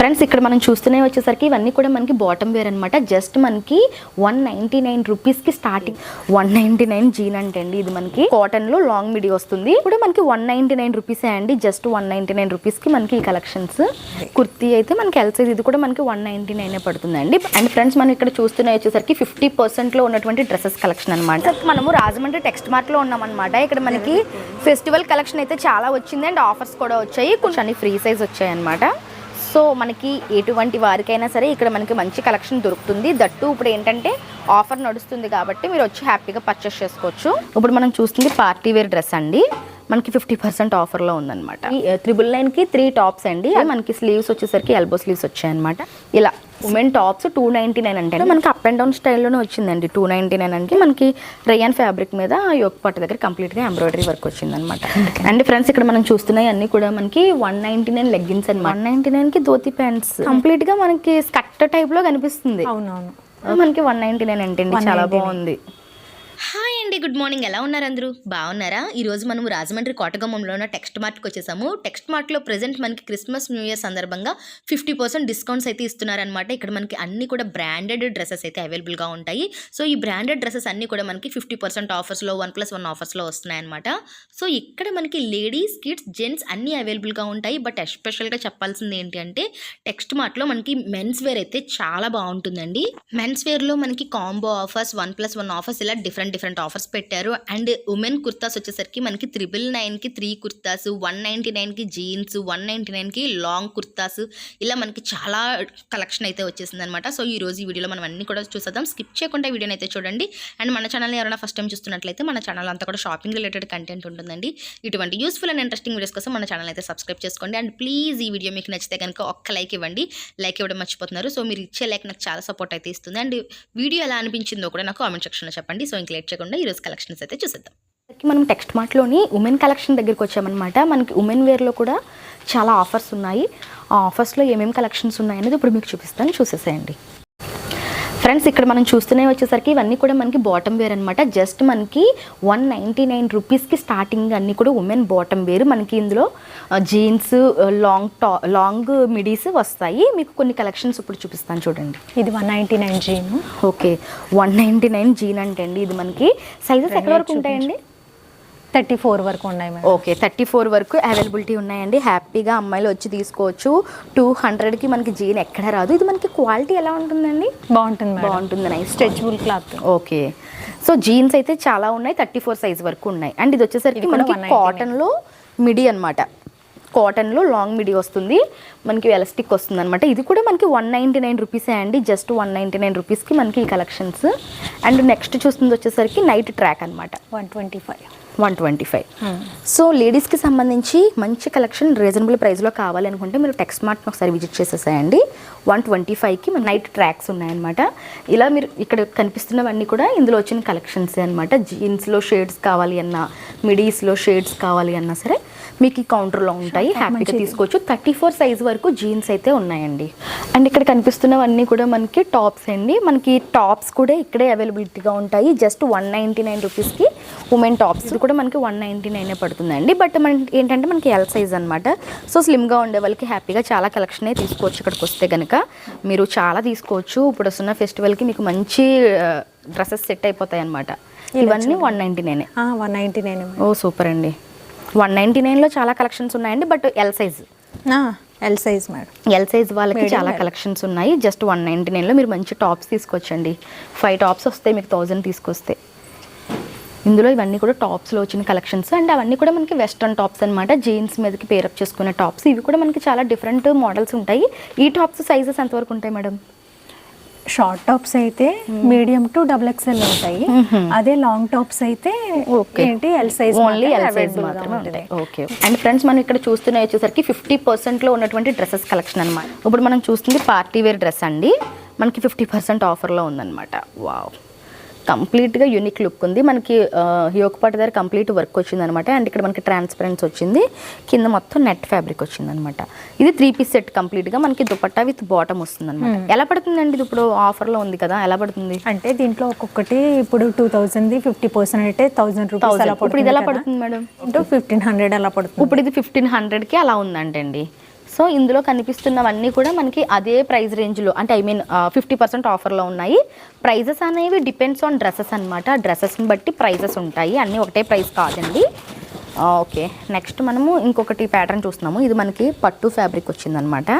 Friends ఇక్కడ మనం చూస్తూనే వచ్చేసరికి ఇవన్నీ కూడా మనకి బాటమ్ వేర్ అనమాట. జస్ట్ మనకి 199 రూపీస్కి స్టార్టింగ్. 199 జీన్ అంటే అండి ఇది మనకి కాటన్లో లాంగ్ మిడి వస్తుంది. ఇప్పుడు మనకి 199 రూపీసే అండి. జస్ట్ 199 రూపీస్కి మనకి ఈ కలెక్షన్స్. కుర్తీ అయితే మనకి ఎల్ సైజ్, ఇది కూడా మనకి 199 పడుతుందండి. అండ్ ఫ్రెండ్స్ మనం ఇక్కడ చూస్తూనే వచ్చేసరికి 50% ఉన్నటువంటి డ్రెస్సెస్ కలెక్షన్ అనమాట. మనము రాజమండ్రి టెక్స్ట్ మార్ట్ లో ఉన్నాం అనమాట. ఇక్కడ మనకి ఫెస్టివల్ కలెక్షన్ అయితే చాలా వచ్చింది అండ్ ఆఫర్స్ కూడా వచ్చాయి. కొంచెం ఫ్రీ సైజ్ వచ్చాయి అనమాట. సో మనకి ఎటువంటి వారికైనా సరే ఇక్కడ మనకి మంచి కలెక్షన్ దొరుకుతుంది. దట్టు ఇప్పుడు ఏంటంటే ఆఫర్ నడుస్తుంది కాబట్టి మీరు వచ్చి హ్యాపీగా పర్చేస్ చేసుకోవచ్చు. ఇప్పుడు మనం చూస్తుంది పార్టీ వేర్ డ్రెస్ అండి. మనకి 50% ఆఫర్లో ఉందన్నమాట. ఈ 999కి 3 టాప్స్ అండి. మనకి స్లీవ్స్ వచ్చేసరికి ఎల్బో స్లీవ్స్ వచ్చాయన్నమాట. ఇలా ఉమెన్ టాప్స్ 299 అంటే మనకి అప్ అండ్ డౌన్ స్టైల్లోనే వచ్చిందండి. 299 అంటే మనకి రేయాన్ ఫ్యాబ్రిక్ మీద యోక్ పట్టు దగ్గర కంప్లీట్గా ఎంబ్రాయిడరీ వర్క్ వచ్చిందనమాట. అండ్ ఫ్రెండ్స్ ఇక్కడ మనం చూస్తున్నాయి అన్ని కూడా మనకి 199 లెగ్గిన్స్ అనమాట. 199కి ధోతి ప్యాంట్స్ కంప్లీట్గా మనకి స్కర్ట్ టైప్లో కనిపిస్తుంది. అవునవును, మనకి 199 అంటే చాలా బాగుంది. హాయ్ అండి, గుడ్ మార్నింగ్. ఎలా ఉన్నారు అందరూ? బాగున్నారా? ఈరోజు మనం రాజమండ్రి కోటగుమ్మంలో ఉన్న టెక్స్ట్ మార్ట్కి వచ్చేసాము. టెక్స్ట్ మార్ట్లో ప్రెజెంట్ మనకి క్రిస్మస్ న్యూ ఇయర్ సందర్భంగా 50% డిస్కౌంట్స్ అయితే ఇస్తున్నారనమాట. ఇక్కడ మనకి అన్ని కూడా బ్రాండెడ్ డ్రెస్సెస్ అయితే అవైలబుల్గా ఉంటాయి. సో ఈ బ్రాండెడ్ డ్రెస్సెస్ అన్ని కూడా మనకి 50% ఆఫర్స్లో 1+1 ఆఫర్స్లో వస్తున్నాయన్నమాట. సో ఇక్కడ మనకి లేడీస్, కిడ్స్, జెంట్స్ అన్నీ అవైలబుల్గా ఉంటాయి. బట్ ఎస్పెషల్గా చెప్పాల్సింది ఏంటి అంటే టెక్స్ట్ మార్ట్లో మనకి మెన్స్ వేర్ అయితే చాలా బాగుంటుందండి. మెన్స్ వేర్లో మనకి కాంబో ఆఫర్స్, 1+1 ఆఫర్స్, ఇలా డిఫరెంట్ ఆఫర్స్ పెట్టారు. అండ్ ఉమెన్ కుర్తాస్ వచ్చేసరికి మనకి 999కి 3 కుర్తాస్, 199కి జీన్స్, 199కి లాంగ్ కుర్తాస్, ఇలా మనకి చాలా కలెక్షన్ అయితే వచ్చేసింది అనమాట. సో ఈ రోజు ఈ వీడియోలో మనం అన్ని కూడా చూసేద్దాం. స్కిప్ చేయకుండా వీడియోని అయితే చూడండి. అండ్ మన ఛానల్ని ఎవరైనా ఫస్ట్ టైం చూస్తున్నట్లయితే మన ఛానల్ అంతా కూడా షాపింగ్ రిలేటెడ్ కంటెంట్ ఉంటుందండి. ఇటువంటి యూస్ఫుల్ అండ్ ఇంట్రెస్టింగ్ వీడియోస్ కోసం మన ఛానల్ అయితే సబ్స్క్రైబ్ చేసుకోండి. అండ్ ప్లీజ్ ఈ వీడియో మీకు నచ్చితే కనుక ఒక్క లైక్ ఇవ్వండి. లైక్ ఇవ్వడం మర్చిపోతున్నారు. సో మీరు ఇచ్చే లైక్ నాకు చాలా సపోర్ట్ అయితే ఇస్తుంది. అండ్ వీడియో ఎలా అనిపించిందో కూడా నాకు కామెంట్ సెక్షన్లో చెప్పండి. సో ఇంక లేట్ చేయకుండా ఈరోజు కలెక్షన్స్ అయితే చూసేద్దాం. మనం టెక్స్ట్ మార్ట్లోని ఉమెన్ కలెక్షన్ దగ్గరికి వచ్చామన్నమాట. మనకి ఉమెన్ వేర్లో కూడా చాలా ఆఫర్స్ ఉన్నాయి. ఆ ఆఫర్స్లో ఏమేమి కలెక్షన్స్ ఉన్నాయనేది ఇప్పుడు మీకు చూపిస్తాను, చూసేసేయండి. ఫ్రెండ్స్ ఇక్కడ మనం చూస్తూనే వచ్చేసరికి ఇవన్నీ కూడా మనకి బాటమ్ వేర్ అనమాట. జస్ట్ మనకి 199 రూపీస్కి స్టార్టింగ్ అన్నీ కూడా ఉమెన్ బాటమ్ వేర్. మనకి ఇందులో జీన్స్, లాంగ్ మిడీస్ వస్తాయి. మీకు కొన్ని కలెక్షన్స్ ఇప్పుడు చూపిస్తాను చూడండి. ఇది 199 జీన్. ఓకే, 199 జీన్ అంటే అండి ఇది మనకి సైజెస్ ఎక్కడ వరకు ఉంటాయండి? 34 వరకు ఉన్నాయి మేడం. ఓకే, 34 వరకు అవైలబిలిటీ ఉన్నాయండి. హ్యాపీగా అమ్మాయిలు వచ్చి తీసుకోవచ్చు. 200కి మనకి జీన్ ఎక్కడ రాదు. ఇది మనకి క్వాలిటీ ఎలా ఉంటుందండి? బాగుంటుంది, nice stretchable cloth. Okay, so jeans అయితే చాలా ఉన్నాయి, 34 సైజ్ వరకు ఉన్నాయి. అండ్ ఇది వచ్చేసరికి మనకి కాటన్లో మిడి అనమాట. కాటన్లో లాంగ్ మిడి వస్తుంది, మనకి ఎలాస్టిక్ వస్తుంది అనమాట. ఇది కూడా మనకి 199 రూపీసే అండి. జస్ట్ 199 రూపీస్కి మనకి ఈ కలెక్షన్స్. అండ్ నెక్స్ట్ చూస్తుంది వచ్చేసరికి నైట్ ట్రాక్ అనమాట. 125. సో లేడీస్కి సంబంధించి మంచి కలెక్షన్ రీజనబుల్ ప్రైస్లో కావాలి అనుకుంటే మీరు టెక్స్ట్ మార్ట్ని ఒకసారి విజిట్ చేసేసాయండి. 125కి నైట్ ట్రాక్స్ ఉన్నాయన్నమాట. ఇలా మీరు ఇక్కడ కనిపిస్తున్నవన్నీ కూడా ఇందులో వచ్చిన కలెక్షన్స్ అనమాట. జీన్స్లో షేడ్స్ కావాలి అన్నా, మిడీస్లో షేడ్స్ కావాలి అన్నా సరే మీకు ఈ కౌంటర్లో ఉంటాయి, హ్యాపీగా తీసుకోవచ్చు. 34 సైజ్ వరకు జీన్స్ అయితే ఉన్నాయండి. అండ్ ఇక్కడ కనిపిస్తున్నవన్నీ కూడా మనకి టాప్స్ అండి. మనకి టాప్స్ కూడా ఇక్కడే అవైలబిలిటీగా ఉంటాయి. జస్ట్ 199 రూపీస్కి ఉమెన్ టాప్స్. ఇది కూడా మనకి 199 పడుతుందండి. బట్ మనకి ఏంటంటే మనకి ఎల్ సైజ్ అనమాట. సో స్లిమ్గా ఉండే వాళ్ళకి హ్యాపీగా చాలా కలెక్షనే తీసుకోవచ్చు. ఇక్కడికి వస్తే కనుక మీరు చాలా తీసుకోవచ్చు. ఇప్పుడు వస్తున్న ఫెస్టివల్కి మీకు మంచి డ్రెస్సెస్ సెట్ అయిపోతాయి అనమాట. ఇవన్నీ 199. 199. ఓ సూపర్ అండి. 199లో చాలా కలెక్షన్స్ ఉన్నాయండి. But L size madam. L size వాళ్ళకి చాలా కలెక్షన్స్ ఉన్నాయి. జస్ట్ 199లో మీరు మంచి టాప్స్ తీసుకోవచ్చండి. 5 టాప్స్ వస్తాయి మీకు 1000 తీసుకొస్తే. ఇందులో ఇవన్నీ కూడా టాప్స్లో వచ్చిన కలెక్షన్స్. అండ్ అవన్నీ కూడా మనకి వెస్ట్రన్ టాప్స్ అనమాట. జీన్స్ మీదకి పేరప్ చేసుకునే టాప్స్. ఇవి కూడా మనకి చాలా డిఫరెంట్ మోడల్స్ ఉంటాయి. ఈ టాప్స్ సైజెస్ ఎంతవరకు ఉంటాయి మేడం? షార్ట్ టాప్స్ అయితే మీడియం టు XXL ఉంటాయి. అదే లాంగ్ టాప్స్ అయితే ఏంటి L size, only L size మాత్రమే ఉంటాయి. ఓకే. అండ్ ఫ్రెండ్స్ మనం ఇక్కడ చూస్తున్న వచ్చేసరికి 50%లో ఉన్నటువంటి డ్రెస్సెస్ కలెక్షన్ అనమాట. ఇప్పుడు మనం చూస్తుంది పార్టీ వేర్ డ్రెస్ అండి. మనకి 50% ఆఫర్లో ఉందన్నమాట. వావ్, కంప్లీట్గా యూనిక్ లుక్ ఉంది. మనకి యోక్ పార్ట్ దగ్గర కంప్లీట్ వర్క్ వచ్చింది అనమాట. అండ్ ఇక్కడ మనకి ట్రాన్స్పరెన్స్ వచ్చింది, కింద మొత్తం నెట్ ఫ్యాబ్రిక్ వచ్చింది అనమాట. ఇది 3 పీస్ సెట్ కంప్లీట్గా మనకి దుపట్టా విత్ బాటమ్ వస్తుంది అనమాట. ఎలా పడుతుందండి ఇది? ఇప్పుడు ఆఫర్లో ఉంది కదా, ఎలా పడుతుంది అంటే దీంట్లో ఒక్కొక్కటి ఇప్పుడు 2000 50% అయితే 1000 రూపీస్ అలా పడుతుంది. ఇప్పుడు ఇది ఎలా పడుతుంది మేడం? 1500 అలా పడుతుంది. ఇప్పుడు ఇది 1500కి అలా ఉందంటండి. సో ఇందులో కనిపిస్తున్నవన్నీ కూడా మనకి అదే ప్రైస్ రేంజ్లో, అంటే 50% ఆఫర్లో ఉన్నాయి. ప్రైజెస్ అనేవి డిపెండ్స్ ఆన్ డ్రెస్సెస్ అనమాట. డ్రెస్సెస్ని బట్టి ప్రైజెస్ ఉంటాయి, అన్నీ ఒకటే ప్రైస్ కాదండి. ఓకే, నెక్స్ట్ మనము ఇంకొకటి ప్యాటర్న్ చూస్తున్నాము. ఇది మనకి పట్టు ఫ్యాబ్రిక్ వచ్చిందనమాట.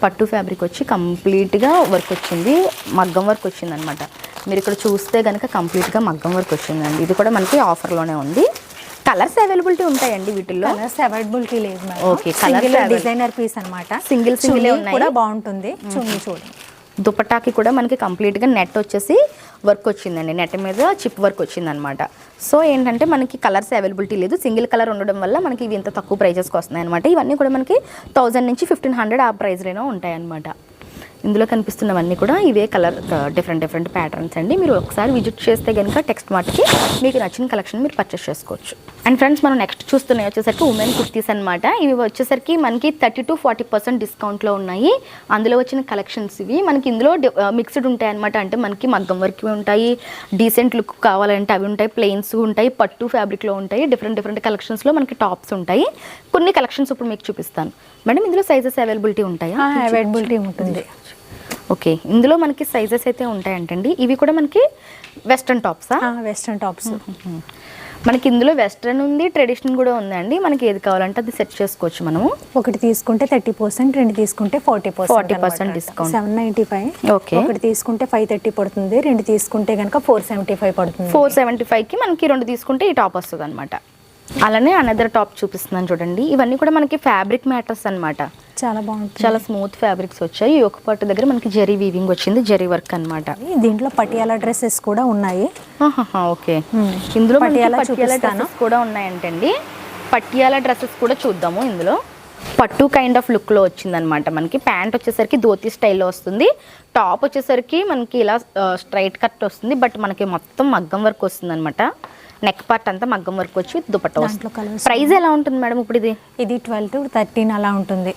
పట్టు ఫ్యాబ్రిక్ వచ్చి కంప్లీట్గా వర్క్ వచ్చింది, మగ్గం వర్క్ వచ్చిందనమాట. మీరు ఇక్కడ చూస్తే కనుక కంప్లీట్గా మగ్గం వర్క్ వచ్చిందండి. ఇది కూడా మనకి ఆఫర్లోనే ఉంది. కలర్స్ అవైలబిలిటీ ఉంటాయండి వీటిల్లో? కలర్స్ అవైలబిలిటీ లేదు madam. Okay, single designer piece అన్నమాట. సింగిల్ కూడా బాగుంటుంది. చున్నీ చూడండి. దుపట్టాకి కూడా మనకి కంప్లీట్గా నెట్ వచ్చేసి వర్క్ వచ్చిందండి. నెట్ మీద చిప్ వర్క్ వచ్చిందనమాట. సో ఏంటంటే మనకి కలర్స్ అవైలబిలిటీ లేదు, సింగిల్ కలర్ ఉండడం వల్ల మనకి ఇవి ఇంత తక్కువ ప్రైజెస్కి వస్తున్నాయి అనమాట. ఇవన్నీ కూడా మనకి 1000 నుంచి 1500 ఆ ప్రైస్లోనే ఉంటాయన్నమాట. ఇందులో కనిపిస్తున్నవన్నీ కూడా ఇవే కలర్ డిఫరెంట్ ప్యాటర్న్స్ అండి. మీరు ఒకసారి విజిట్ చేస్తే కనుక టెక్స్ట్ మార్ట్కి మీకు నచ్చిన కలెక్షన్ మీరు పర్చేస్ చేసుకోవచ్చు. అండ్ ఫ్రెండ్స్, మనం నెక్స్ట్ చూస్తున్నాయి వచ్చేసరికి ఉమెన్ కుర్తీస్ అనమాట. ఇవి వచ్చేసరికి మనకి 30 to 40% డిస్కౌంట్లో ఉన్నాయి. అందులో వచ్చిన కలెక్షన్స్ ఇవి. మనకి ఇందులో మిక్స్డ్ ఉంటాయి అనమాట. అంటే మనకి మగ్గం వర్క్ ఉంటాయి, డీసెంట్ లుక్ కావాలంటే అవి ఉంటాయి, ప్లెయిన్స్ ఉంటాయి, పట్టు ఫ్యాబ్రిక్లో ఉంటాయి, డిఫరెంట్ కలెక్షన్స్లో మనకి టాప్స్ ఉంటాయి. కొన్ని కలెక్షన్స్ ఇప్పుడు మీకు చూపిస్తాను మేడం. ఇందులో సైజెస్ అవైలబిలిటీ ఉంటాయా? అవైలబిలిటీ ఉంటుంది. ఓకే, ఇందులో మనకి సైజెస్ అయితే ఉంటాయంటండి. ఇవి కూడా మనకి వెస్ట్రన్ టాప్సా? Western tops. మనకి ఇందులో వెస్ట్రన్ ఉంది, ట్రెడిషనల్ కూడా ఉందండి. మనకి ఏది కావాలంటే అది సెట్ చేసుకోవచ్చు మనము. ఒకటి తీసుకుంటే 30%, రెండు తీసుకుంటే 40% డిస్కౌంట్. 795. ఓకే, ఒకటి తీసుకుంటే 530 పడుతుంది, రెండు తీసుకుంటే కనుక 475 పడుతుంది. 475కి మనకి రెండు తీసుకుంటే ఈ టాప్ వస్తుంది అనమాట. అలానే అనదర్ టాప్ చూపిస్తున్నాను చూడండి. ఇవన్నీ కూడా మనకి ఫ్యాబ్రిక్ మ్యాటర్స్ అనమాట. చాలా బాగుంటుంది, చాలా స్మూత్ ఫ్యాబ్రిక్స్ వచ్చాయి. ఒక పట్టు దగ్గర మనకి జరీ వీవింగ్ వచ్చింది, జరీ వర్క్ అనమాట. దీంట్లో పటియాలా డ్రెస్సెస్ కూడా ఉన్నాయి. ఓకే, ఇందులో పటియాలా డ్రెస్సెస్ కూడా ఉన్నాయంటండి. పటియాలా డ్రెస్సెస్ కూడా చూద్దాము. ఇందులో పట్టు కైండ్ ఆఫ్ లుక్లో వచ్చిందనమాట. మనకి ప్యాంట్ వచ్చేసరికి ధోతి స్టైల్లో వస్తుంది, టాప్ వచ్చేసరికి మనకి ఇలా స్ట్రైట్ కట్ వస్తుంది, బట్ మనకి మొత్తం మగ్గం వర్క్ వస్తుంది అనమాట. నెక్ పార్ట్ అంతా మగ్గం వర్క్ వచ్చి దుపట్టా వస్తుంది. ప్రైస్ ఎలా ఉంటుంది మేడం ఇప్పుడు? ఇది 12 to 13 అలా ఉంటుంది.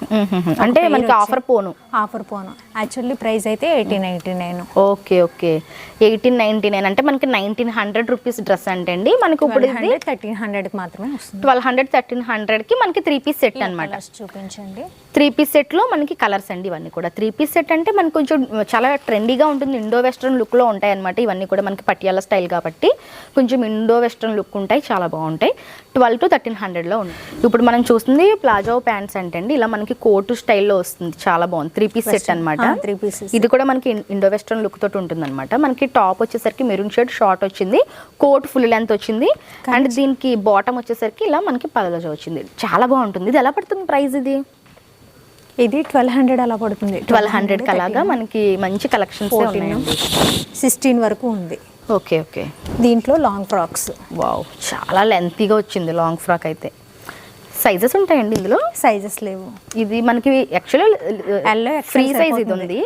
అంటే మనకి ఆఫర్ పోను యాక్చువల్లీ ప్రైస్ అయితే 1899. ఓకే, 1899 అంటే మనకి 1900 రూపీస్ డ్రెస్ అంటే అండి. మనకి ఇప్పుడు 1300 మాత్రమే వస్తుంది. 1200 1300కి మనకి 3 పీస్ సెట్ అనమాట. చూపించండి. 3 పీస్ సెట్లో మనకి కలర్స్ అండి. ఇవన్నీ కూడా 3 పీస్ సెట్ అంటే మనకి కొంచెం చాలా ట్రెండీగా ఉంటుంది, ఇండో వెస్ట్రన్ లుక్లో ఉంటాయి అనమాట. ఇవన్నీ కూడా మనకి పటియాలా స్టైల్ కాబట్టి కొంచెం ఇండో వెస్ట్రన్ లుక్ ఉంటాయి, చాలా బాగుంటాయి. 12 to 1300లో ఉంది. ఇప్పుడు మనం చూస్తుంది ప్లాజో ప్యాంట్స్ అంటే అండి. ఇలా మనకి కోటు స్టైల్లో వస్తుంది, చాలా బాగుంది. 3 పీస్ సెట్ అనమాట. ఇది కూడా మనకి ఇండో వెస్ట్రన్ లుక్ తోటి ఉంటుంది అనమాట. మనకి టాప్ వచ్చేసరికి మెరూన్ షేడ్ షార్ట్ వచ్చింది, కోట్ ఫుల్ లెంత్ వచ్చింది, అండ్ దీనికి బాటమ్ వచ్చేసరికి ఇలా మనకి ప్లాజో వచ్చింది. చాలా బాగుంటుంది. ఇది ఎలా పడుతుంది ప్రైస్? ఇది 1200 అలా పడుతుంది. 1200 అలాగా మనకి మంచి కలెక్షన్స్ 16 వరకు ఉంది. ఓకే, దీంట్లో లాంగ్ ఫ్రాక్స్. వావ్, చాలా లెంతీగా వచ్చింది లాంగ్ ఫ్రాక్ అయితే. సైజెస్ ఉంటాయండి ఇందులో? సైజెస్ లేవు. ఇది మనకి యాక్చువల్లీ ఫ్రీ సైజ్ ఇది ఉంది.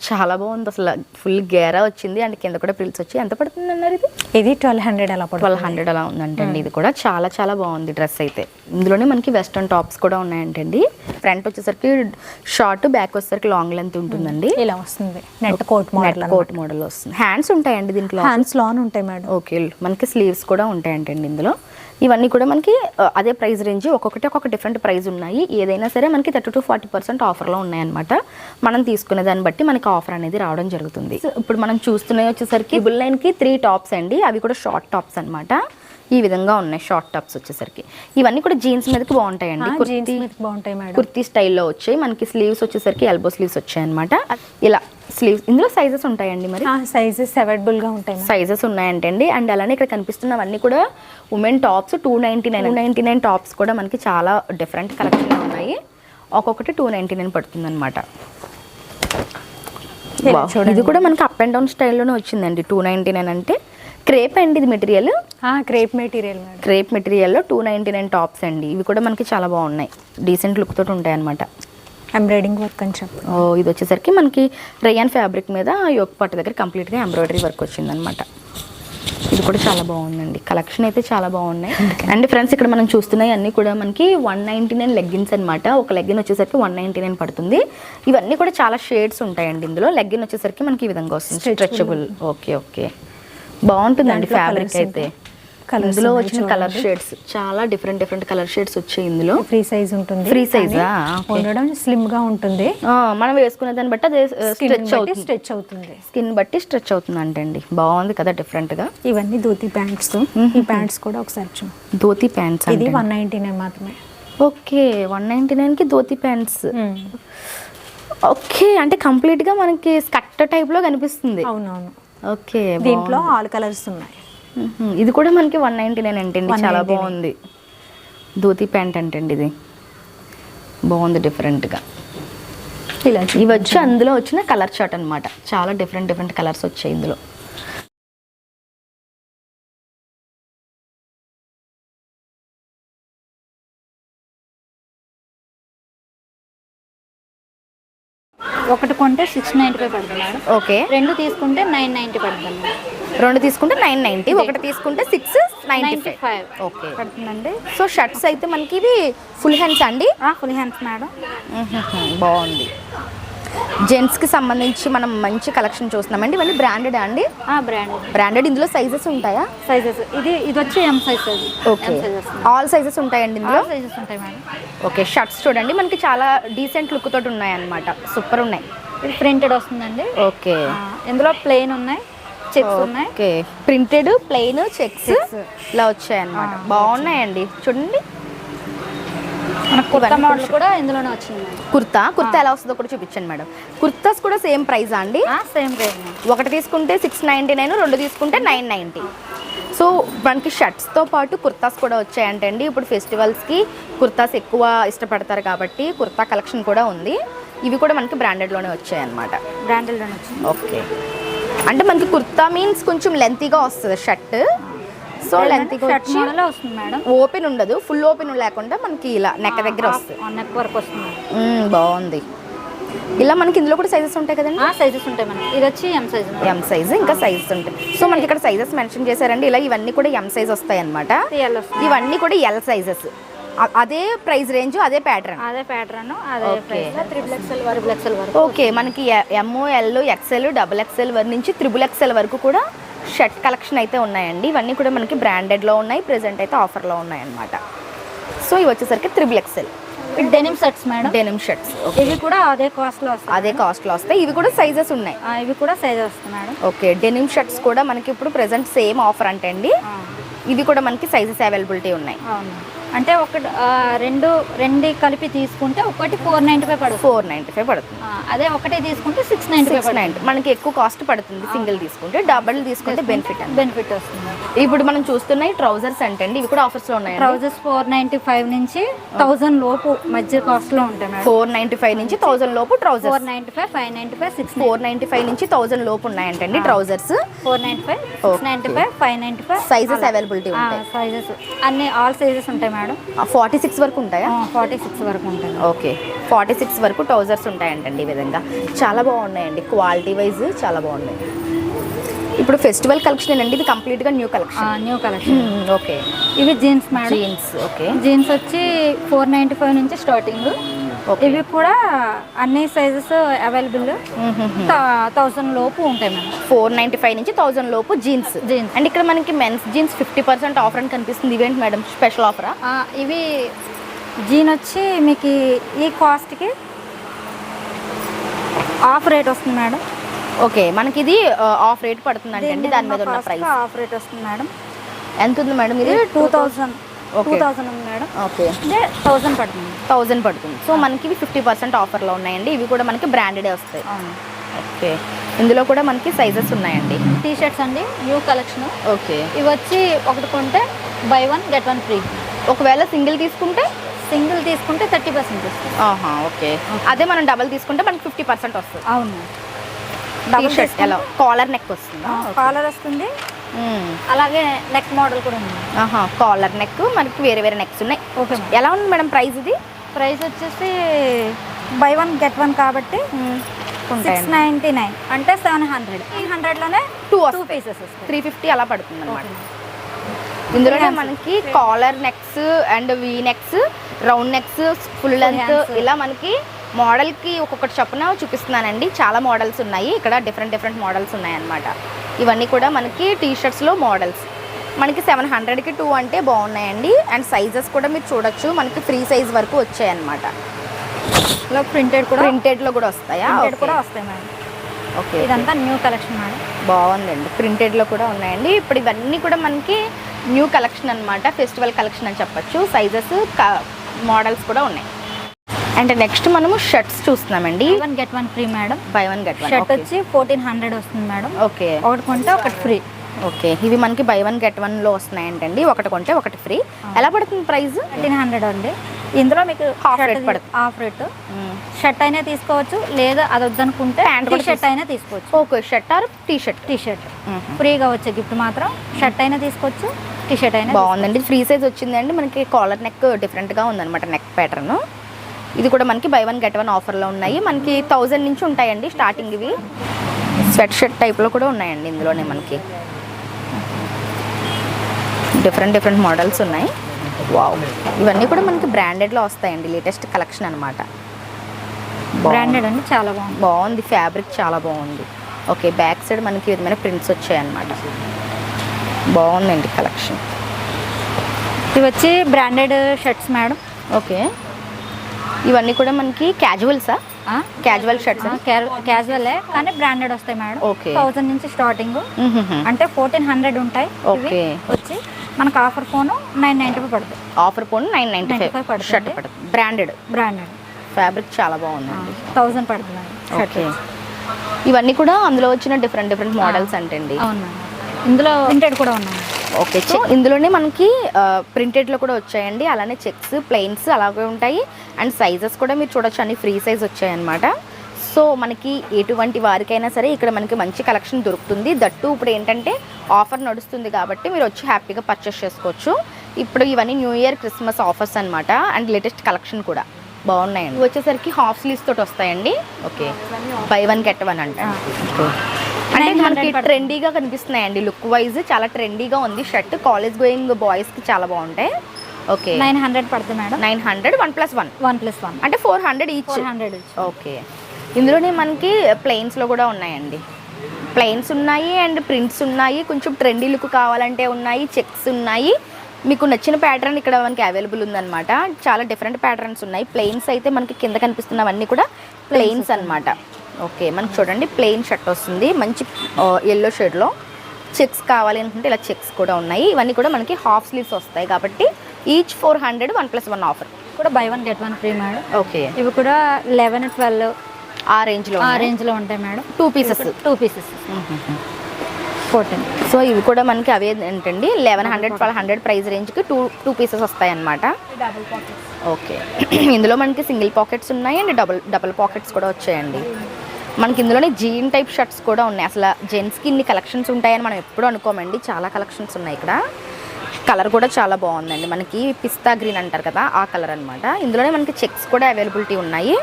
చాలా బాగుంది అసలు, ఫుల్ గేరా వచ్చింది అండ్ కింద కూడా ప్రిల్స్ వచ్చి. ఎంత పడుతుంది అన్నారు ఇది? ఇది 1200 అలా పడుతుంది. 1200 అలా ఉందంటండి. ఇది కూడా చాలా బాగుంది డ్రెస్ అయితే. ఇందులోనే మనకి వెస్ట్రన్ టాప్స్ కూడా ఉన్నాయంటండి. ఫ్రంట్ వచ్చేసరికి షార్ట్, బ్యాక్ వచ్చేసరికి లాంగ్ లెంత్ ఉంటుందండి. ఇలా వస్తుంది, నెట్ కోట్ మోడల్ వస్తుంది. హ్యాండ్స్ ఉంటాయండి దీంట్లో? హ్యాండ్స్ లాన్ ఉంటాయి మేడం. ఓకే, మనకి స్లీవ్స్ కూడా ఉంటాయంటండి ఇందులో. ఇవన్నీ కూడా మనకి అదే ప్రైస్ రేంజ్, ఒక్కొక్క డిఫరెంట్ ప్రైస్ ఉన్నాయి. ఏదైనా సరే మనకి 30 to 40% ఆఫర్లో ఉన్నాయన్నమాట. మనం తీసుకునే దాన్ని బట్టి మనకి ఆఫర్ అనేది రావడం జరుగుతుంది. ఇప్పుడు మనం చూస్తున్నాయి వచ్చేసరికి బుల్ లైన్కి 3 టాప్స్ అండి. అవి కూడా షార్ట్ టాప్స్ అనమాట. ఈ విధంగా ఉన్నాయి షార్ట్ టాప్స్ వచ్చేసరికి. ఇవన్నీ కూడా జీన్స్ మీదకి బాగుంటాయండి, కుర్తీ స్టైల్లో వచ్చాయి. మనకి స్లీవ్స్ వచ్చేసరికి ఎల్బో స్లీవ్స్ వచ్చాయి అనమాట. ఇలా స్లీవ్స్. ఇందులో సైజెస్ ఉంటాయండి? మరి సైజెస్ అవైలబుల్గా ఉంటాయి, సైజెస్ ఉన్నాయంటండి. అండ్ అలానే ఇక్కడ కనిపిస్తున్నవన్నీ కూడా ఉమెన్ టాప్స్. 299 టాప్స్ కూడా మనకి చాలా డిఫరెంట్ కలెక్షన్ ఉన్నాయి. ఒక్కొక్కటి 299 పడుతుంది అనమాట. ఇది కూడా మనకి అప్ అండ్ డౌన్ స్టైల్లోనే వచ్చిందండి. 299 అంటే క్రేప్ అండి ఇది మెటీరియల్. క్రేప్ మెటీరియల్లో 299 టాప్స్ అండి. ఇవి కూడా మనకి చాలా బాగున్నాయి, డీసెంట్ లుక్ తోటి ఉంటాయి అనమాట. ఎంబ్రాయిడింగ్ వర్క్ అని చెప్పి. ఇది వచ్చేసరికి మనకి రేయాన్ ఫ్యాబ్రిక్ మీద యోక్ పట్టు దగ్గర కంప్లీట్గా ఎంబ్రాయిడరీ వర్క్ వచ్చిందనమాట. ఇది కూడా చాలా బాగుందండి, కలెక్షన్ అయితే చాలా బాగున్నాయి. అండ్ ఫ్రెండ్స్, ఇక్కడ మనం చూస్తున్నాయి అన్నీ కూడా మనకి 199 లెగ్గిన్స్ అనమాట. ఒక లెగ్గిన్ వచ్చేసరికి 199 పడుతుంది. ఇవన్నీ కూడా చాలా షేడ్స్ ఉంటాయండి ఇందులో. లెగ్గిన్ వచ్చేసరికి మనకి ఈ విధంగా వస్తుంది, స్ట్రెచబుల్. ఓకే, బాగుంటుందండి ఫ్యాబ్రిక్ అయితే. కలర్స్ ఇందులో వచ్చిన కలర్ షేడ్స్ చాలా డిఫరెంట్ కలర్ షేడ్స్ వచ్చాయి ఇందులో. ఫ్రీ సైజ్ ఉంటుంది. ఫ్రీ సైజా? ఉండడం స్లిమ్ గా ఉంటుంది. మనం వేసుకునే దాన్ని బట్టి అదే స్ట్రెచ్ అవుతుంది. స్కిన్ బట్టి స్ట్రెచ్ అవుతుంది అంటండి. బాగుంది కదా డిఫరెంట్ గా. ఇవన్నీ ధోతి ప్యాంట్స్. ఈ ప్యాంట్స్ కూడా ఒకసారి చూ. ధోతి ప్యాంట్స్ ఇది 199 మాత్రమే. ఓకే 199 కి ధోతి ప్యాంట్స్. ఓకే అంటే కంప్లీట్ గా మనకి స్కర్ట్ టైప్ లో కనిపిస్తుంది. అవునవును. ఓకే దీంట్లో ఆల్ కలర్స్ ఉన్నాయి. ఇది కూడా మనకి 199 అంటండి. చాలా బాగుంది. ధోతి ప్యాంట్ అంటండి ఇది. బాగుంది డిఫరెంట్గా. ఇలా ఇవి వచ్చి అందులో వచ్చిన కలర్ చార్ట్ అనమాట. చాలా డిఫరెంట్ కలర్స్ వచ్చాయి ఇందులో. ఒకటి కొంటే 695 పడుతుంది. ఓకే. 2 తీసుకుంటే 990 పడుతుంది. 2 తీసుకుంటే 990, ఒకటి తీసుకుంటే 695 ఓకే పడుతుందండి. సో షర్ట్స్ అయితే మనకి ఇవి ఫుల్ హ్యాండ్స్ అండి. Full hands madam. బాగుంది. జెంట్స్కి సంబంధించి మనం మంచి కలెక్షన్ చూస్తున్నామండి. ఇవన్నీ బ్రాండెడ్ అండి? బ్రాండెడ్. ఇందులో సైజెస్ ఉంటాయా? సైజెస్ ఇది వచ్చి M size. Okay. All sizes ఉంటాయండి ఇందులో? సైజెస్ ఉంటాయి మేడం. ఓకే. షర్ట్స్ చూడండి మనకి చాలా డీసెంట్ లుక్ తోటి ఉన్నాయి అన్నమాట. సూపర్ ఉన్నాయి. ఇది ప్రింటెడ్ వస్తుందండి. ఓకే. ఇందులో ప్లెయిన్ ఉన్నాయి, చెక్స్ ఉన్నాయి. ఓకే. ప్రింటెడ్, ప్లెయిన్, చెక్స్ ఇలా వచ్చాయి అన్నమాట. బాగున్నాయండి చూడండి. కుర్తా మోడల్ కూడా ఇందులోనే వచ్చింది. కుర్తా ఎలా వస్తుందో కూడా చూపించండి మేడం. కుర్తాస్ కూడా సేమ్ ప్రైస్ అండి? Same price. ఒకటి తీసుకుంటే 699, 2 తీసుకుంటే 990. సో మనకి షర్ట్స్తో పాటు కుర్తాస్ కూడా వచ్చాయంటండి. ఇప్పుడు ఫెస్టివల్స్కి కుర్తాస్ ఎక్కువ ఇష్టపడతారు కాబట్టి కుర్తా కలెక్షన్ కూడా ఉంది. ఇవి కూడా మనకి బ్రాండెడ్లోనే వచ్చాయన్నమాట. బ్రాండెడ్లోనే వచ్చింది. ఓకే. అంటే మనకి కుర్తా మీన్స్ కొంచెం లెంతీగా వస్తుంది షర్ట్. సో లెంతీగా వచ్చి వస్తుంది మేడం. ఓపెన్ ఉండదు, ఫుల్ ఓపెన్ లేకుండా మనకి ఇలా నెక్ దగ్గర వస్తుంది. నెక్ వరకు వస్తుంది. బాగుంది. ఇలా మనకి ఇందులో కూడా సైజెస్ ఉంటాయి కదండి? సైజెస్ ఉంటాయి మనకి. ఇది వచ్చి ఎం సైజ్. ఇంకా సైజెస్ ఉంటాయి. సో మనకి ఇక్కడ సైజెస్ మెన్షన్ చేశారండి. ఇలా ఇవన్నీ కూడా ఎం సైజ్ వస్తాయి అనమాట. ఇవన్నీ కూడా ఎల్ సైజెస్. అదే ప్రైస్ రేంజ్, అదే ప్యాటర్న్. అదే XXL వరకు. ఓకే. మనకి ఎమ్, ఎల్, ఎక్స్ఎల్, XXL నుంచి XXL వరకు కూడా షర్ట్ కలెక్షన్ అయితే ఉన్నాయండి. ఇవన్నీ కూడా మనకి బ్రాండెడ్లో ఉన్నాయి. ప్రెజెంట్ అయితే ఆఫర్లో ఉన్నాయి అన్నమాట. సో ఇవి వచ్చేసరికి XXL. Denim shirts madam. Denim shirts. ఇవి కూడా అదే కాస్ట్లో వస్తాయి. అదే కాస్ట్లో వస్తాయి. ఇవి కూడా సైజెస్ ఉన్నాయి. ఇవి కూడా సైజ్ వస్తాయి మేడం. ఓకే. డెనిమ్ షర్ట్స్ కూడా మనకి ఇప్పుడు ప్రెజెంట్ సేమ్ ఆఫర్ అంటే అండి. ఇవి కూడా మనకి సైజెస్ అవైలబిలిటీ ఉన్నాయి. అవును. అంటే ఒకటి రెండు కలిపి తీసుకుంటే ఒకటి 495 పడుతుంది. 495 పడుతుంది. అదే ఒకటే తీసుకుంటే 690. మనకి ఎక్కువ కాస్ట్ పడుతుంది సింగిల్ తీసుకుంటే. డబుల్ తీసుకుంటే బెనిఫిట్ వస్తుంది. ఇప్పుడు మనం చూస్తున్నాయి ట్రౌజర్స్ అంటే అండి. ఇవి కూడా ఆఫర్స్ లో ఉన్నాయి. ట్రౌజర్స్ 495 నుంచి 1000 లోపు మధ్య కాస్ట్ లో ఉంటాయి మేడం. 495 నుంచి 1000 లోపు ట్రౌజర్స్. 495, 595, 695. 495 నుంచి 1000 లోపు ఉన్నాయంటండి ట్రౌజర్స్. 495, 695, 595 సైజెస్ అవైలబిలిటీ ఉంటాయి. సైజెస్ అన్ని ఆల్ సైజెస్ ఉంటాయి మేడం. 46 వరకు ఉంటాయా? 46 వరకు ఉంటాయి. ఓకే. 46 వరకు ట్రౌజర్స్ ఉంటాయంటండి. ఈ విధంగా చాలా బాగున్నాయండి. క్వాలిటీ వైజ్ చాలా బాగున్నాయి. ఇప్పుడు ఫెస్టివల్ కలెక్షన్ అండి. ఇది కంప్లీట్ గా న్యూ కలెక్షన్. ఓకే. ఇవి jeans madam. Jeans. Okay. Jeans వచ్చి 495 నుంచి స్టార్టింగ్. ఇవి కూడా అన్ని సైజెస్ అవైలబుల్. 1000 లోపు ఉంటాయి మేడం. 495 నుంచి 1000 లోపు జీన్స్. అండ్ ఇక్కడ మనకి మెన్స్ జీన్స్ 50% ఆఫర్ అని కనిపిస్తుంది. ఇవేంటి మేడం స్పెషల్ ఆఫరా? ఇవి జీన్ వచ్చి మీకు ఈ కాస్ట్కి ఆఫ్ రేట్ వస్తుంది మేడం. ఓకే. మనకి ఇది ఆఫ్ రేట్ పడుతుంది అంటే దాని మీద ఉన్న ప్రైస్ ఆఫ్ రేట్ వస్తుంది మేడం. ఎంత ఉంది మేడం? ఇది 2000 ఉంది మేడం. ఓకే. అంటే 1000 పడుతుంది. 1000 పడుతుంది. సో మనకి ఇవి 50% ఆఫర్లో ఉన్నాయండి. ఇవి కూడా మనకి బ్రాండెడే వస్తాయి. ఓకే. ఇందులో కూడా మనకి సైజెస్ ఉన్నాయండి. టీ షర్ట్స్ అండి, న్యూ కలెక్షన్. ఓకే. ఇవి వచ్చి ఒకటి కొంటే buy 1 get 1 ఫ్రీ. ఒకవేళ సింగిల్ తీసుకుంటే 30% వస్తుంది. ఓకే. అదే మనం డబల్ తీసుకుంటే మనకి 50% వస్తుంది. అవును. డబుల్ షర్ట్ ఎలా కాలర్ నెక్ వస్తుందా? కాలర్ వస్తుంది. అలాగే నెక్ మోడల్ కూడా ఉంది. కాలర్ నెక్ మనకి వేరే నెక్స్ ఉన్నాయి. ఓకే. ఎలా ఉంది మేడం ప్రైస్? ఇది ప్రైస్ వచ్చేసి buy 1 get 1 కాబట్టి 699 అంటే 700. 300లోనే 2 పీసెస్ వస్తాయి. 350 అలా పడుతుంది అనమాట. ఇందులోనే మనకి collar necks and V necks, round necks, full length ఇలా మనకి మోడల్కి ఒక్కొక్కటి చొప్పున చూపిస్తున్నానండి. చాలా మోడల్స్ ఉన్నాయి ఇక్కడ. డిఫరెంట్ మోడల్స్ ఉన్నాయి అన్నమాట. ఇవన్నీ కూడా మనకి టీ షర్ట్స్లో మోడల్స్. మనకి 700కి 2 అంటే బాగున్నాయండి. అండ్ సైజెస్ కూడా మీరు చూడొచ్చు, మనకి ఫ్రీ సైజ్ వరకు వచ్చాయన్నమాట. ఇలా ప్రింటెడ్లో కూడా వస్తాయా? కూడా వస్తాయి మేడం. ఓకే, ఇదంతా న్యూ కలెక్షన్ మేడం. బాగుందండి. ప్రింటెడ్లో కూడా ఉన్నాయండి. ఇప్పుడు ఇవన్నీ కూడా మనకి న్యూ కలెక్షన్ అనమాట, ఫెస్టివల్ కలెక్షన్ అని చెప్పొచ్చు. సైజెస్ మోడల్స్ కూడా ఉన్నాయి. అండ్ నెక్స్ట్ మనము షర్ట్స్ చూస్తున్నామండి. Buy 1 get 1 free madam. By 1 get 1 shirt వచ్చి 1400 వస్తుంది మేడం. ఓకే, ఒకటి కొంటే ఒకటి ఫ్రీ. ఓకే, ఇవి మనకి బై 1 గెట్ 1లో వస్తున్నాయంటండి. ఒకటి కొంటే ఒకటి ఫ్రీ. ఎలా పడుతుంది ప్రైస్? 1300 అండి. ఇందులో మీకు హాఫ్ రేట్ పడుతుంది. Half rate. షర్ట్ అయినా తీసుకోవచ్చు, లేదా అది వద్దనుకుంటే ప్యాంట్ టీ షర్ట్ అయినా తీసుకోవచ్చు. Okay, shirt are T shirt. ఫ్రీగా వచ్చే గిఫ్ట్ మాత్రం షర్ట్ అయినా తీసుకోవచ్చు, టీ షర్ట్ అయినా. బాగుందండి. ఫ్రీ సైజ్ వచ్చిందండి. మనకి కాలర్ నెక్ డిఫరెంట్గా ఉందన్నమాట, నెక్ ప్యాటర్న్. ఇది కూడా మనకి బై 1 గెట్ 1 ఆఫర్లో ఉన్నాయి. మనకి 1000 నుంచి ఉంటాయండి స్టార్టింగ్. ఇవి స్వెట్ షర్ట్ టైప్లో కూడా ఉన్నాయండి. ఇందులోనే మనకి డిఫరెంట్ మోడల్స్ ఉన్నాయి. వావ్, ఇవన్నీ కూడా మనకి బ్రాండెడ్లో వస్తాయండి. లేటెస్ట్ కలెక్షన్ అనమాట. బ్రాండెడ్ అండి, చాలా బాగుంది. బాగుంది, ఫ్యాబ్రిక్ చాలా బాగుంది. ఓకే, బ్యాక్ సైడ్ మనకి విధమైన ప్రింట్స్ వచ్చాయన్నమాట. బాగుందండి కలెక్షన్. ఇవి వచ్చి బ్రాండెడ్ షర్ట్స్ మేడం. ఓకే, ఇవన్నీ కూడా మనకి క్యాజువల్సా? Casual shirts. క్యాజువలే కానీ బ్రాండెడ్ వస్తాయి మేడం. ఓకే, 1000 నుంచి స్టార్టింగ్. అంటే 1400 ఉంటాయి. ఓకే, వచ్చి మనకు ఆఫర్ ఫోన్ 995 పడుతుంది. ఆఫర్ ఫోన్ 995 షర్ట్ పడుతుంది. బ్రాండెడ్ ఫ్యాబ్రిక్ చాలా బాగుందండి. 1000 పడుతుంది. ఓకే, ఇవన్నీ కూడా అందులో వచ్చిన డిఫరెంట్ మోడల్స్ అంటండి. అవును, ఇందులో ప్రింటెడ్ కూడా ఉన్నాయి. ఓకే, సో ఇందులోనే మనకి ప్రింటెడ్లో కూడా వచ్చాయండి. అలానే చెక్స్, ప్లెయిన్స్ అలాగే ఉంటాయి. అండ్ సైజెస్ కూడా మీరు చూడొచ్చు, అన్ని ఫ్రీ సైజ్ వచ్చాయన్నమాట. సో మనకి ఎటువంటి వారికైనా సరే ఇక్కడ మనకి మంచి కలెక్షన్ దొరుకుతుంది. దట్టు ఇప్పుడు ఏంటంటే ఆఫర్ నడుస్తుంది కాబట్టి మీరు వచ్చి హ్యాపీగా పర్చేస్ చేసుకోవచ్చు. ఇప్పుడు ఇవన్నీ న్యూ ఇయర్ క్రిస్మస్ ఆఫర్స్ అనమాట. అండ్ లేటెస్ట్ కలెక్షన్ కూడా బాగున్నాయండి. వచ్చేసరికి హాఫ్ స్లీవ్స్ తోటి వస్తాయండి. ఓకే, బై 1 గెట్ 1 అంట. అంటే మనకి ట్రెండీగా కనిపిస్తున్నాయండి. లుక్ వైజ్ చాలా ట్రెండీగా ఉంది షర్ట్. కాలేజ్ గోయింగ్ బాయ్స్కి చాలా బాగుంటాయి. ఓకే, 900 పడుతుంది మేడం. 900 1+1 1+1 అంటే 400 ఈచ్. 400. ఓకే, ఇందులోనే మనకి ప్లెయిన్స్లో కూడా ఉన్నాయండి. ప్లెయిన్స్ ఉన్నాయి అండ్ ప్రింట్స్ ఉన్నాయి. కొంచెం ట్రెండీ లుక్ కావాలంటే ఉన్నాయి. చెక్స్ ఉన్నాయి. మీకు నచ్చిన ప్యాటర్న్ ఇక్కడ మనకి అవైలబుల్ ఉందన్నమాట. చాలా డిఫరెంట్ ప్యాటర్న్స్ ఉన్నాయి. ప్లెయిన్స్ అయితే మనకి కింద కనిపిస్తున్నవన్నీ కూడా ప్లెయిన్స్ అన్నమాట. ఓకే, మనకి చూడండి ప్లెయిన్ షర్ట్ వస్తుంది మంచి ఎల్లో షేడ్లో. చెక్స్ కావాలి అనుకుంటే ఇలా చెక్స్ కూడా ఉన్నాయి. ఇవన్నీ కూడా మనకి హాఫ్ స్లీవ్స్ వస్తాయి కాబట్టి ఈచ్ 400 1+1 ఆఫర్. కూడా by 1 get 1 free madam. Okay, ఇవి కూడా 11 12 ఆ రేంజ్లో ఉంటాయి మేడం. 2 పీసెస్ 14. సో ఇవి కూడా మనకి అవే ఏంటండి 1100 1200 ప్రైస్ రేంజ్కి 2 పీసెస్ వస్తాయి అన్నమాట. ఓకే, ఇందులో మనకి సింగిల్ పాకెట్స్ ఉన్నాయి అండ్ డబుల్ పాకెట్స్ కూడా వచ్చాయండి. మనకి ఇందులోనే జీన్ టైప్ షర్ట్స్ కూడా ఉన్నాయి. అసలు జెంట్స్కి ఇన్ని కలెక్షన్స్ ఉంటాయని మనం ఎప్పుడూ అనుకోమండి. చాలా కలెక్షన్స్ ఉన్నాయి ఇక్కడ. కలర్ కూడా చాలా బాగుందండి. మనకి పిస్తా గ్రీన్ అంటారు కదా, ఆ కలర్ అనమాట. ఇందులోనే మనకి చెక్స్ కూడా అవైలబిలిటీ ఉన్నాయి.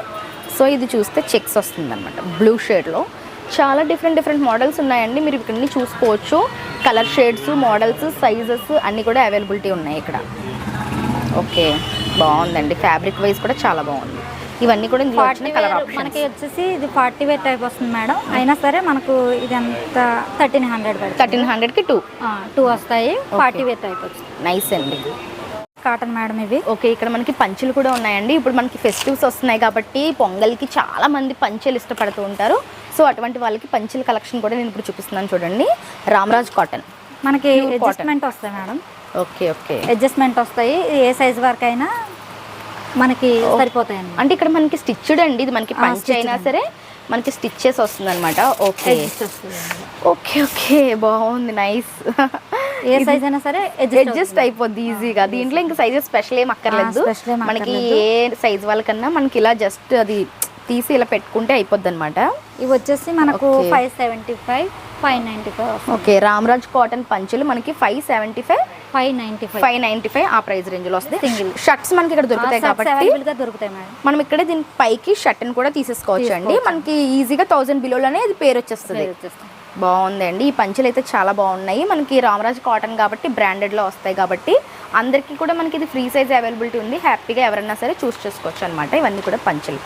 సో ఇది చూస్తే చెక్స్ వస్తుందన్నమాట బ్లూ షేడ్లో. చాలా డిఫరెంట్ మోడల్స్ ఉన్నాయండి. మీరు ఇక్కడ చూసుకోవచ్చు. కలర్ షేడ్స్, మోడల్స్, సైజెస్ అన్నీ కూడా అవైలబిలిటీ ఉన్నాయి ఇక్కడ. ఓకే, బాగుందండి. ఫ్యాబ్రిక్ వైజ్ కూడా చాలా బాగుంది. ఇవన్నీ కూడా ఇందులో వచ్చిన కలర్ ఆప్షన్స్. మనకి వచ్చేసి ఇది 40 వేర్ టైప్ వస్తుంది మేడం. అయినా సరే మనకు ఇదంతా 1300 పడుతుంది. 1300కి 2 వస్తాయి. 40 వేర్ టైప్ వస్తుంది. నైస్ అండి. కాటన్ మేడం ఇవి. ఓకే, ఇక్కడ మనకి పంచెలు కూడా ఉన్నాయండి. ఇప్పుడు మనకి ఫెస్టివ్స్ వస్తున్నాయి కాబట్టి పొంగల్కి చాలా మంది పంచెలు ఇష్టపడుతూ ఉంటారు. సో అటువంటి వాళ్ళకి పంచెల కలెక్షన్ కూడా నేను ఇప్పుడు చూపిస్తున్నాను చూడండి. రామరాజ్ కాటన్ మనకి అడ్జస్ట్మెంట్ వస్తాయి మేడం. ఓకే, అడ్జస్ట్మెంట్ వస్తాయి. ఏ సైజ్ వరకు అయినా మనకి సరిపోతాయి అండి. అంటే ఇక్కడ మనకి స్టిచ్డ్ అండి. ఇది మనకి పంచ్ అయినా సరే మనకి స్టిచ్చెస్ వస్తుంది అనమాట. ఓకే, బాగుంది, నైస్. ఏ సైజ్ అయినా సరే అడ్జస్ట్ అయిపోద్ది ఈజీగా. దీంట్లో ఇంకా సైజెస్ స్పెషల్ ఏం అక్కర్లేదు. మనకి ఏ సైజ్ వాళ్ళకన్నా మనకి ఇలా జస్ట్ అది తీసి ఇలా పెట్టుకుంటే అయిపోద్ది అనమాట. ఇవి వచ్చేసి మనకు 575 595. ఓకే, రామరాజ్ కాటన్ పంచులు మనకి 575 595 ఆ ప్రైస్ రేంజ్ లో వస్తాయి. సింగిల్ షర్ట్స్ మనకి ఇక్కడ దొరుకుతాయి కాబట్టి దొరుకుతాయి మేడం. మనం ఇక్కడ దీని పైకి షర్ట్ ని కూడా తీసేసుకోవచ్చు అండి. మనకి ఈజీగా 1000 బిలోలోనే ఇది పేరు వచ్చేస్తుంది. బాగుందండి. ఈ పంచులు అయితే చాలా బాగున్నాయి. మనకి రామరాజ్ కాటన్ కాబట్టి బ్రాండెడ్ లో వస్తాయి కాబట్టి అందరికీ కూడా మనకి ఇది ఫ్రీ సైజ్ అవైలబిలిటీ ఉంది. హ్యాపీగా ఎవరైనా సరే చూస్ చేసుకోవచ్చు అనమాట. ఇవన్నీ కూడా పంచులు.